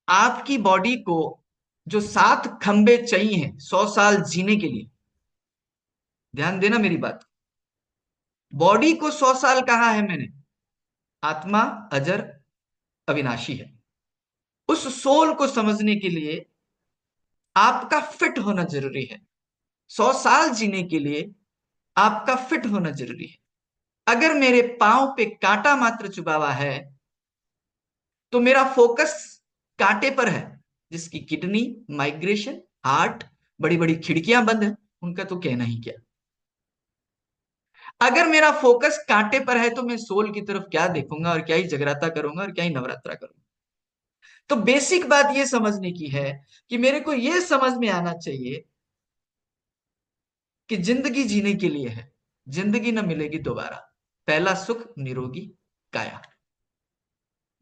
आपकी बॉडी को जो 7 खंबे चाहिए 100 साल जीने के लिए, ध्यान देना मेरी बात। बॉडी को 100 साल कहा है मैंने, आत्मा अजर अविनाशी है। उस सोल को समझने के लिए आपका फिट होना जरूरी है। 100 साल जीने के लिए आपका फिट होना जरूरी है। अगर मेरे पांव पे कांटा मात्र चुभा हुआ है तो मेरा फोकस कांटे पर है, जिसकी किडनी, माइग्रेशन, हार्ट, बड़ी बड़ी खिड़कियां बंद है, उनका तो कहना ही क्या। अगर मेरा फोकस कांटे पर है तो मैं सोल की तरफ क्या देखूंगा और क्या ही जगराता करूंगा और क्या ही नवरात्रा करूंगा। तो बेसिक बात यह समझने की है कि मेरे को यह समझ में आना चाहिए कि जिंदगी जीने के लिए है, जिंदगी न मिलेगी दोबारा। पहला सुख निरोगी काया।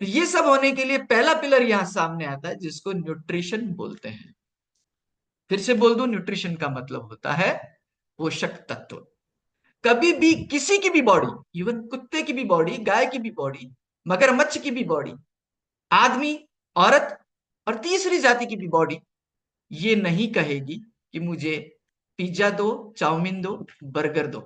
तो ये सब होने के लिए पहला पिलर यहां सामने आता है, जिसको न्यूट्रिशन बोलते हैं। फिर से बोल दूं, न्यूट्रिशन का मतलब होता है पोषक तत्व। कभी भी किसी की भी बॉडी, इवन कुत्ते की भी बॉडी, गाय की भी बॉडी, मगरमच्छ की भी बॉडी, आदमी, औरत और तीसरी जाति की भी बॉडी ये नहीं कहेगी कि मुझे पिज्जा दो, चाउमीन दो, बर्गर दो।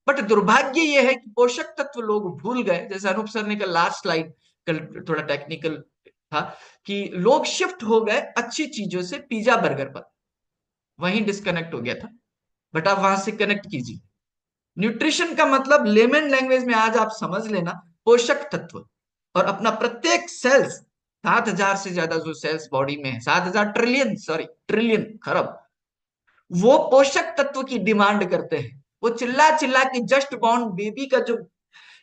बट दुर्भाग्य यह है कि पोषक तत्व लोग भूल गए। जैसे अनूप सर ने कल लास्ट स्लाइड, कल थोड़ा टेक्निकल था, कि लोग शिफ्ट हो गए अच्छी चीजों से पिज्जा बर्गर पर, वहीं डिस्कनेक्ट हो गया था। बट आप वहां से कनेक्ट कीजिए। न्यूट्रिशन का मतलब लेमन लैंग्वेज में आज आप समझ लेना, पोषक तत्व। और अपना प्रत्येक सेल्स, 7,000 से ज्यादा जो सेल्स बॉडी में है, 7,000 ट्रिलियन, सॉरी ट्रिलियन, खरब, वो पोषक तत्व की डिमांड करते हैं। वो चिल्ला चिल्ला के जस्ट बॉर्न बेबी का जो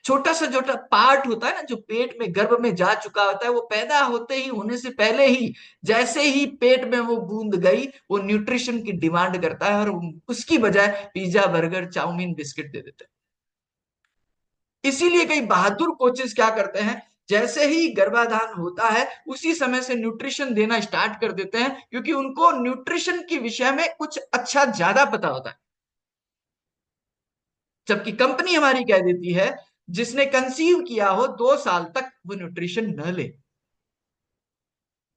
छोटा सा छोटा पार्ट होता है ना, जो पेट में गर्भ में जा चुका होता है, वो पैदा होते ही, होने से पहले ही, जैसे ही पेट में वो बूंद गई, वो न्यूट्रिशन की डिमांड करता है और उसकी बजाय पिज्जा, बर्गर, चाउमीन, बिस्किट दे देते हैं। इसीलिए कई बहादुर कोचेस क्या करते हैं, जैसे ही गर्भाधान होता है उसी समय से न्यूट्रिशन देना स्टार्ट कर देते हैं, क्योंकि उनको न्यूट्रिशन के विषय में कुछ अच्छा ज्यादा पता होता है। जबकि कंपनी हमारी कह देती है जिसने कंसीव किया हो 2 साल तक वो न्यूट्रिशन न ले।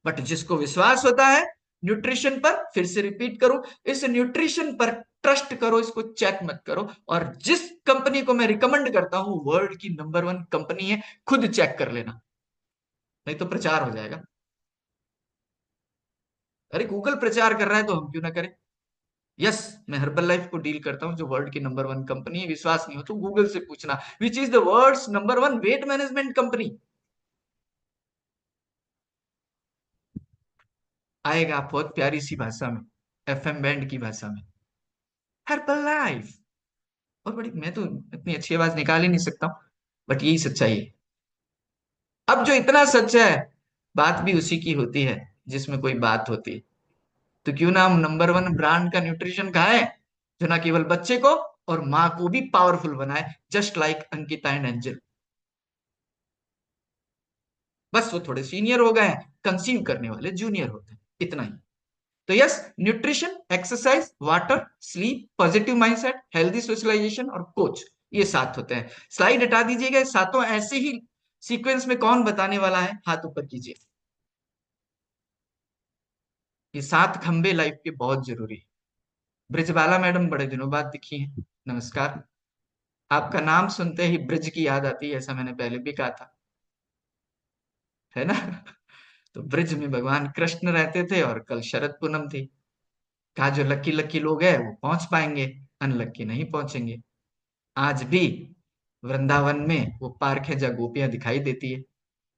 बट जिसको विश्वास होता है न्यूट्रिशन पर, फिर से रिपीट करो, इस न्यूट्रिशन पर ट्रस्ट करो, इसको चेक मत करो। और जिस कंपनी को मैं रिकमेंड करता हूं वर्ल्ड की नंबर 1 कंपनी है, खुद चेक कर लेना, नहीं तो प्रचार हो जाएगा। अरे गूगल प्रचार कर रहा है तो हम क्यों ना करें। यस, मैं हर्बल लाइफ को डील करता हूं, जो वर्ल्ड की नंबर 1 कंपनी है। विश्वास नहीं हो तो गूगल से पूछना, which is the world's number 1 weight management company. आएगा बहुत प्यारी सी भाषा में, एफएम बैंड की भाषा में, हर्बल लाइफ। और बड़ी, मैं तो इतनी अच्छी आवाज निकाल ही नहीं सकता हूं, बट यही सच्चाई है। अब जो इतना सच है, बात भी उसी की होती है जिसमें कोई बात होती है। तो क्यों ना हम नंबर 1 ब्रांड का न्यूट्रिशन खाएं, जो ना केवल बच्चे को और माँ को भी पावरफुल बनाए, just like Ankita and angel. बस वो थोड़े सीनियर हो गए हैं, कंसीव करने वाले जूनियर होते हैं, इतना ही। तो yes, nutrition, exercise, water, sleep, positive mindset, healthy socialization और कोच, ये 7 होते हैं। स्लाइड हटा दीजिएगा। ये सातों ऐसे ही सीक्वेंस में कौन बताने वाला है, हाथ ऊपर कीजिए। ये 7 खंबे लाइफ के बहुत जरूरी है। ब्रिजबाला मैडम बड़े दिनों बाद दिखी हैं, नमस्कार। आपका नाम सुनते ही ब्रिज की याद आती है, ऐसा मैंने पहले भी कहा था, है ना। तो ब्रिज में भगवान कृष्ण रहते थे और कल शरद पूनम थी। कहा जो लकी लकी लोग हैं वो पहुंच पाएंगे, अनलक्की नहीं पहुंचेंगे। आज भी वृंदावन में वो पार्क है जहाँ गोपियां दिखाई देती है,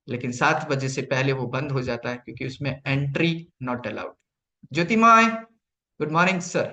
लेकिन 7 बजे से पहले वो बंद हो जाता है, क्योंकि उसमें entry not allowed. Jyotimay, good morning sir.